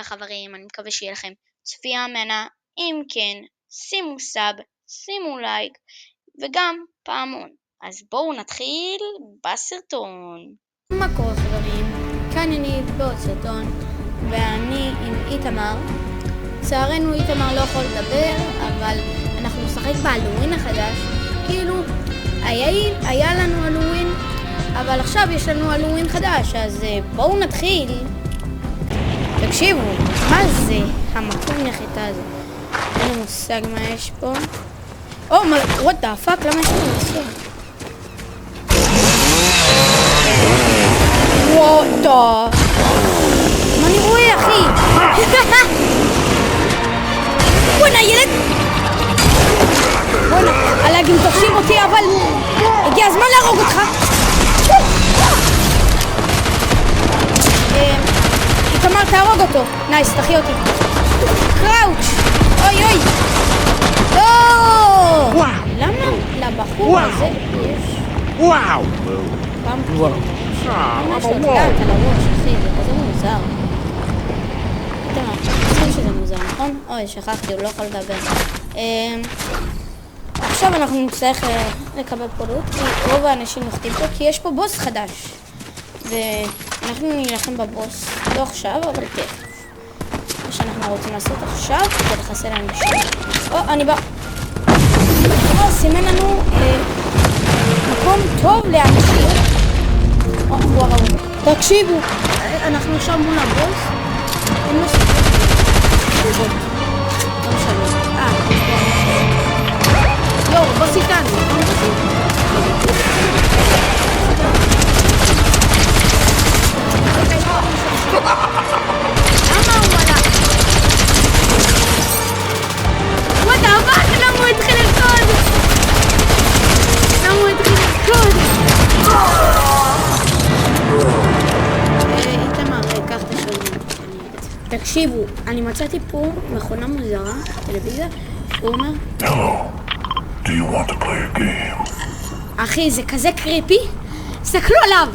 חברים, אני מקווה שיהיה לכם צפייה מהנה. אם כן, שימו סאב, שימו לייק וגם פעמון. אז בואו נתחיל בסרטון. מה קורה חברים? כאן אני בעוד סרטון ואני עם איתמר. לצערנו איתמר לא יכול לדבר, אבל אנחנו נשחק בהלואוין החדש. כאילו היה לנו הלואוין, אבל עכשיו יש לנו הלואוין חדש, אז בואו נתחיל. תקשיבו, מה זה המקום נחיתה הזה? אין לי מושג מה יש פה. what the fuck? למה יש לנו מסור? what the... מה אני רואה אחי? בוא'נה ילד! בוא'נה, הלאגים תופסים אותי, אבל הגיע הזמן להרוג אותך. איתמר תהרוג אותו. נייס, תחי אותי. קראוץ'. אוי אוי. לא! למה לבחור הזה יש... וואו! פעם ממש לא תקעת על הראש, אחי, זה כזה מוזר. איתמר, חושב שזה מוזר, נכון? אוי, שכחתי, הוא לא יכול לדבר. עכשיו אנחנו נצטרך לקבל פה לוט, כי רוב האנשים נוחתים פה, כי יש פה בוס חדש. ואנחנו נלחם בבוס, לא עכשיו, אבל תכף. מה שאנחנו רוצים לעשות עכשיו, זה לחסל אנשים. אני בא. סימן לנו מקום טוב לאנשים. וואו. תקשיבו, אנחנו עכשיו מול הבוס. אין לו סיפור. לא משנה. יואו, בוס איתנו. למה הוא עלה? what the fuck? למה הוא התחיל לרקוד? איתמר, קח את השלום. תקשיבו, אני מצאתי פה מכונה מוזרה, טלוויזיה, שהוא אומר Hello, do you want to play a game? אחי, זה כזה קריפי, סתכלו עליו.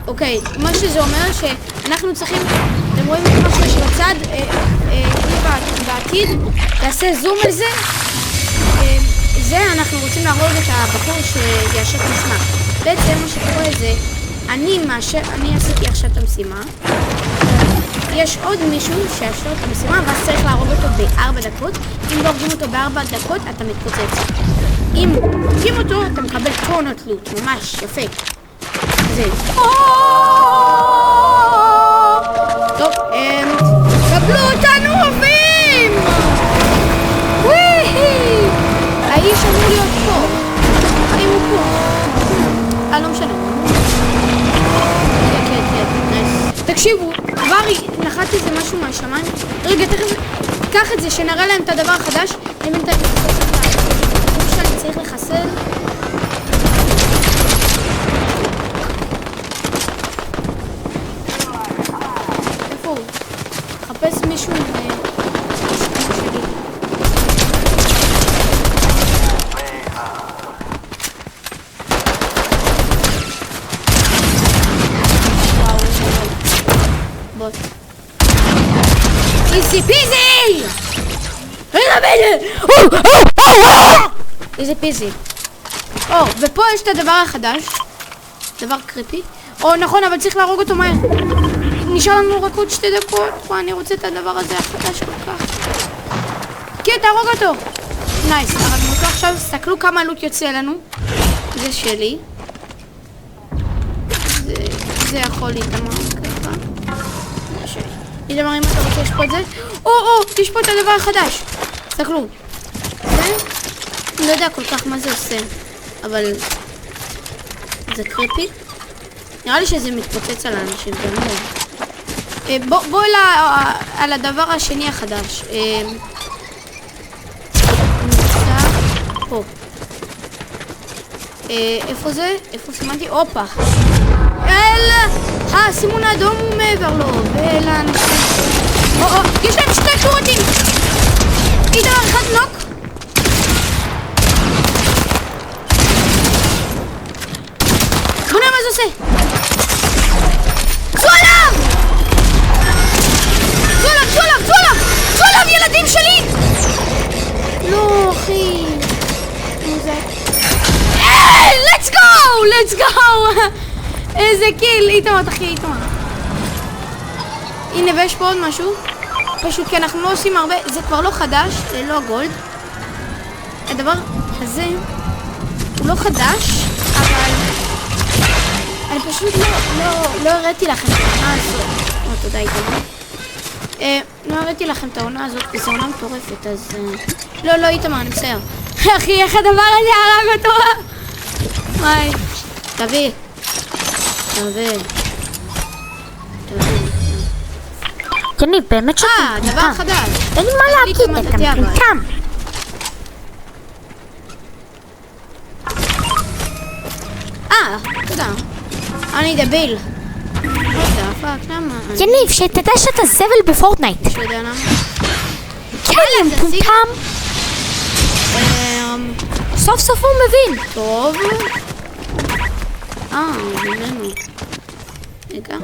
אוקיי, מה שזה אומר שאנחנו צריכים, אתם רואים את משהו שבצד, בעתיד, תעשה זום על זה, אנחנו רוצים להרוג את הבחור שיאשר את המשימה. בעצם מה שקורה זה, אני עשיתי עכשיו את המשימה, יש עוד מישהו שיאשר את המשימה, ואז צריך להרוג אותו ב4 דקות. אם לא הורגים אותו ב4 דקות, אתה מתפוצץ. אם הורגים אותו, אתה מקבל טונות לוט, ממש יפה. זה. טוב, קבלו אותנו אוהבים! האיש אמור להיות פה. האם הוא פה? לא משנה. כן, תקשיבו, כבר נחתי איזה משהו מהשמיים. רגע, תכף, קח את זה, שנראה להם את הדבר החדש. אני בינתיים שאני צריך לחסל. איפה הוא? חפש מישהו איזי פיזי! איזי פיזי. ופה יש את הדבר החדש. דבר קריפי. נכון, אבל צריך להרוג אותו מהר. נשאר לנו רק עוד 2 דקות. אני רוצה את הדבר הזה החדש כל כך. כן, תהרוג אותו. נייס, הרגנו אותו עכשיו. תסתכלו כמה לוט יוצא לנו. זה שלי. זה יכול להתאמר ככה. איתמר, אם אתה רוצה, יש פה את זה. יש פה את הדבר החדש. תסתכלו. אני לא יודע כל כך מה זה עושה, אבל זה קריפי. נראה לי שזה מתפוצץ על האנשים, בוא על הדבר השני החדש. נמצא פה. איפה זה? איפה סימנתי? אופה. הסימון האדום הוא מעבר לו, ולאנשים... יש להם 2 קורטים! איתמר, 1 נוק! בוא נראה מה זה עושה! צאו עליו! let's go! איזה קיל! איתמר, תחי, איתמר. הנה, ויש פה עוד משהו. פשוט כי אנחנו לא עושים הרבה, זה כבר לא חדש, זה לא גולד. הדבר הזה הוא לא חדש, אבל אני פשוט לא הראיתי לכם את העונה הזאת. תודה איתמר. לא הראיתי לכם את העונה הזאת, כי זו עונה מטורפת, אז... לא, איתמר, אני בסדר. אחי, איך הדבר הזה הרג אותו? וואי. תביא. יניב, באמת שאתה מטומטם. דבר חדש. אין לי מה להגיד, אתה מטומטם. תודה. אני דביל. פאק, למה? יניב, שתדע שאתה זבל בפורטנייט. שיודע למה? כן, מטומטם. סוף סוף הוא מבין. טוב. בינינו. רגע.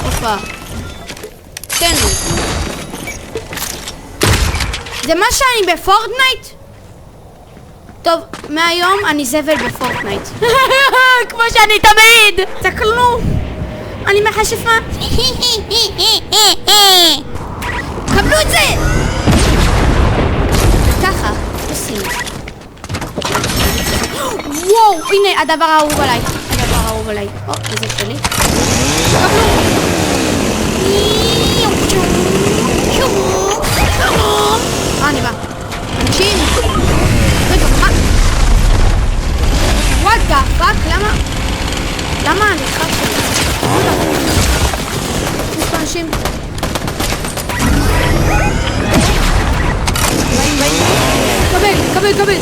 הופה. תן לי. זה מה שאני בפורטנייט? טוב, מהיום אני זבל בפורטנייט. כמו שאני תמיד! תקלו! אני מחשפה. קבלו את זה! ככה, עושים. וואו, הנה הדבר האהוב עליי. איזה שלי. קבלו! אני בא. אנשים! רגע, מה? What the fuck? למה אני חד שלי? יש פה אנשים. באים. קבל.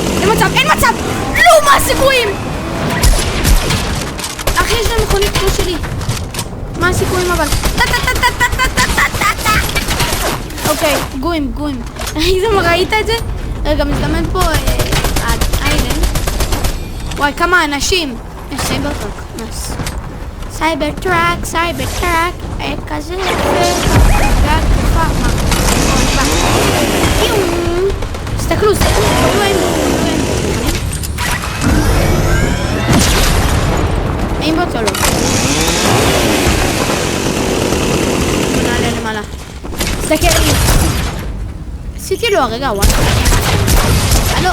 אין מצב! לא, מה הסיכויים? אחי, יש לנו מכונית כמו שלי. מה הסיכויים אבל? אוקיי, גויים. ראית את זה? רגע, מזדמן פה איילנד. וואי, כמה אנשים. יש סייבר טראק, נס. סייבר טראק, כזה יפה. והתקופה, מה? תסתכלו, זה אין בוטו לא. בוא נעלה למעלה. תסתכל לי. עשיתי לו הרגע, וואי. הלו.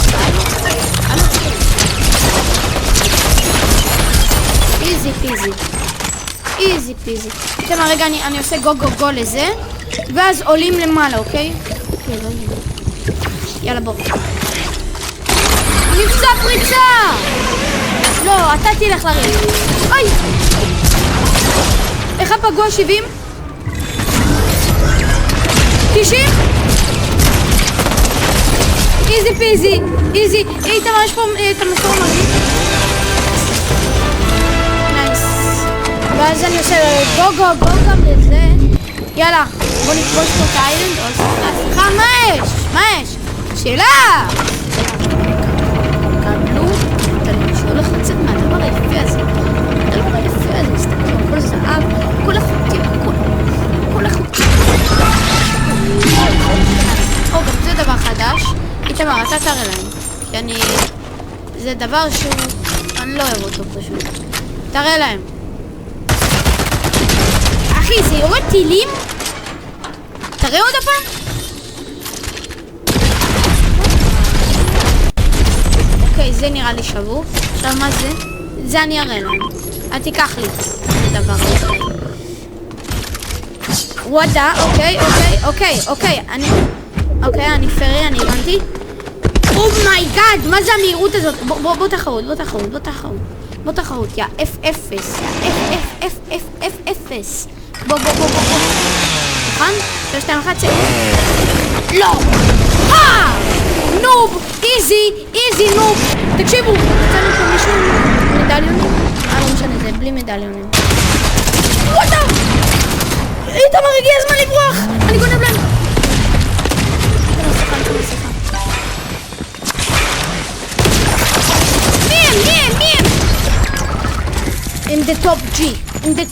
איזי פיזי. תראה, רגע, אני עושה גו לזה, ואז עולים למעלה, אוקיי? יאללה, בוא. נפצע פריצה! לא, אתה תלך לריב. אוי! איך הפגוע 70? 90? איזי פיזי. איתמר, יש פה את המסור מרגיש. נייס. ואז אני עושה גו גם לזה. יאללה, בוא נכבוש פה את האיילנד. סליחה, מה יש? שאלה! קבלו, אני שואל לך לצאת מהדבר היפה הזה. תסתכלו, הכל זהב, כל החוטים, כל החוטים. גם זה דבר חדש. איתמר, אתה תראה להם. כי זה דבר אני לא אוהב אותו פשוט. תראה להם. אחי, זה יורד טילים? תראה עוד הפעם. אוקיי, זה נראה לי שבור. עכשיו מה זה? זה אני אראה להם. תיקח לי. זה דבר. וואדה, אוקיי. אני פרי, אני הבנתי. אומייגאד, מה זה המהירות הזאת? בוא תחרות, יא F0. בוא. נכון? 3, 2, 1, לא! נוב! איזי נוב! תקשיבו! יצאנו פה מישהו מדליונים? לא משנה, זה בלי מדליונים. וואטה! איתמר, הגיע הזמן לברוח! אני גונב להם! סליחה. מי הם? In the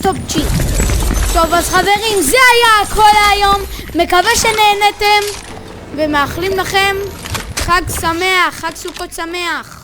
top G. טוב, אז חברים, זה היה הכל היום. מקווה שנהנתם ומאחלים לכם חג שמח, חג סוכות שמח.